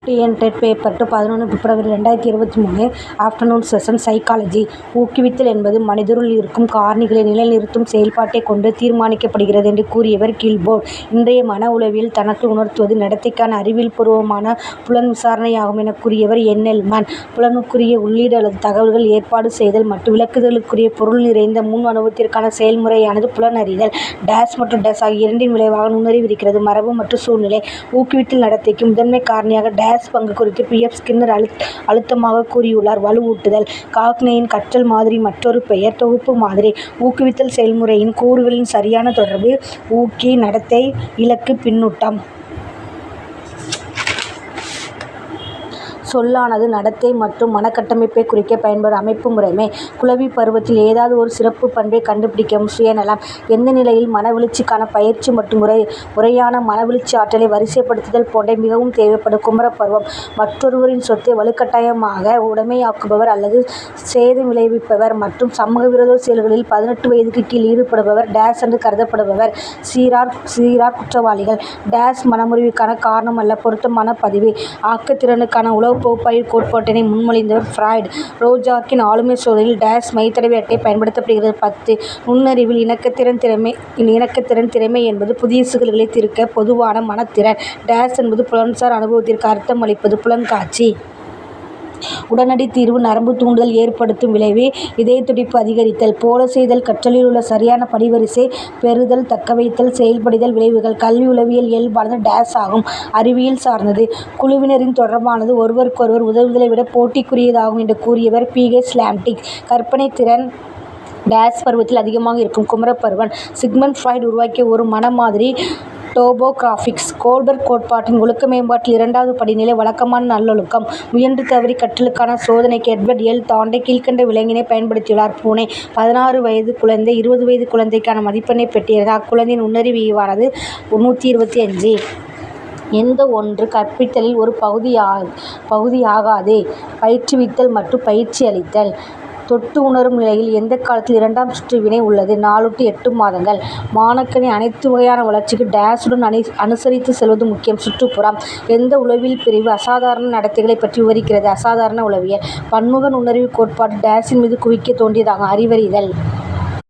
TNTET paper 11 பிப்ரவரி 2023 afternoon session psychology. ஊக்குவித்தல் என்பது மனிதருள் இருக்கும் காரணிகளை நிலைநிறுத்தும் செயல்பாட்டைக் கொண்டு தீர்மானிக்கப்படுகிறது என்று கூறியவர் கில்போர்ட். இன்றைய மன உளவியல் தனக்கு உணர்த்துவது நடத்தைக்கான அறிவியல் பூர்வமான புலன் விசாரணையாகும் என கூறியவர் என்எல்மன். புலனுக்குரிய உள்ளீடு அல்லது தகவல்கள் ஏற்பாடு செய்தல் மற்றும் விளக்குதலுக்குரிய பொருள் நிறைந்த முன் அனுபவத்திற்கான செயல்முறையானது புலனறிதல். டேஸ் மற்றும் டேஸ் ஆகிய இரண்டின் விளைவாக நுண்ணறிவு இருக்கிறது. மரபு மற்றும் சூழ்நிலை. ஊக்குவித்தல் நடத்தைக்கு முதன்மை காரணியாக டேஸ் பங்கு குறித்து பி.எஃப். ஸ்கின்னர் அழுத்தமாக கூறியுள்ளார். வலுவூட்டுதல். காக்னேயின் கற்றல் மாதிரி மற்றொரு பெயர். தொகுப்பு மாதிரி. ஊக்குவித்தல் செயல்முறையின் கூறுகளின் சரியான தொடர்பு. ஊக்கி, நடத்தை, இலக்கு, பின்னூட்டம். சொல்லானது நடத்தை மற்றும் மனக்கட்டமைப்பை குறிக்க பயன்படும் அமைப்பு முறைமை. குழவி பருவத்தில் ஏதாவது ஒரு சிறப்பு பண்பை கண்டுபிடிக்கவும். சுயநலம். எந்த நிலையில் மனவெழுச்சிக்கான பயிற்சி மற்றும் முறையான மனவெழுச்சி ஆற்றலை வரிசைப்படுத்துதல் போன்ற மிகவும் தேவைப்படும். குமரப்பருவம். மற்றொருவரின் சொத்தை வலுக்கட்டாயமாக உடைமையாக்குபவர் அல்லது சேதம் விளைவிப்பவர் மற்றும் சமூக விரோத செயல்களில் 18 வயதுக்கு கீழ் ஈடுபடுபவர் டேஸ் என்று கருதப்படுபவர். சீரார் குற்றவாளிகள். டேஸ் மனமுறிவுக்கான காரணம் அல்ல பொருத்தமான பதிவு. ஆக்கத்திறனுக்கான உளவு பகுப்பாய்வு கோட்பாட்டினை முன்மொழிந்தவர் ஃப்ராய்டு. ரோஜார்க்கின் ஆளுமை சோதனையில் டேஸ் மைத்தடவை அட்டை பயன்படுத்தப்படுகிறது. 10. நுண்ணறிவில் இணக்கத்திறன் திறமை என்பது புதிய சிக்கல்களை தீர்க்க பொதுவான மனத்திறன். டேஸ் என்பது புலன்சார் அனுபவத்திற்கு அர்த்தம் அளிப்பது. புலன்காட்சி. உடனடி தீர்வு. நரம்பு தூண்டுதல் ஏற்படுத்தும் விளைவு. இதயத்துடிப்பு அதிகரித்தல். போல செய்தல். கற்றலில் உள்ள சரியான படிவரிசை. பெறுதல், தக்கவைத்தல், செயல்படுதல். விளைவுகள். கல்வி உளவியல் இயல்பானது டேஸ் ஆகும். அறிவியல் சார்ந்தது. குழுவினரின் தொடர்பானது ஒருவருக்கொருவர் உதவுதலை விட போட்டிக்குரியதாகும் என்று கூறியவர் பி.ஹெச். லாம்ப்டிக். கற்பனை திறன் டேஸ் பருவத்தில் அதிகமாக இருக்கும். குமரப்பருவம். சிக்மண்ட் ஃப்ராய்டு உருவாக்கிய ஒரு மன மாதிரி டோபோகிராபிக்ஸ். கோல்பர்க் கோட்பாட்டின் ஒழுக்க மேம்பாட்டில் 2வது படிநிலை வழக்கமான நல்லொழுக்கம். முயன்று தவறி கற்றலுக்கான சோதனைக்கு எட்வர்ட் எல். தாண்டே கீழ்க்கண்ட விலங்கினை பயன்படுத்தியுள்ளார். பூனை. 16 வயது குழந்தை 20 வயது குழந்தைக்கான மதிப்பெண்ணை பெற்றது. அக்குழந்தையின் நுண்ணறிவு ஈவானது 125. எந்த ஒன்று கற்பித்தலில் ஒரு பகுதியாகாது. பயிற்றுவித்தல் மற்றும் பயிற்சி அளித்தல். தொட்டு உணரும் நிலையில் எந்த காலத்தில் 2ஆம் சுற்று வினை உள்ளது. 4 to 8 மாதங்கள். மாணாக்கனை அனைத்து வகையான வளர்ச்சிக்கு டேஸுடன் அனுசரித்து செல்வது முக்கியம். சுற்றுப்புறம். எந்த உளவியல் பிரிவு அசாதாரண நடத்தைகளை பற்றி விவரிக்கிறது. அசாதாரண உளவியல். பன்முக நுண்ணறிவு கோட்பாடு டேஸின் மீது குவிக்க தோன்றியதாகும். அறிவறிதல்.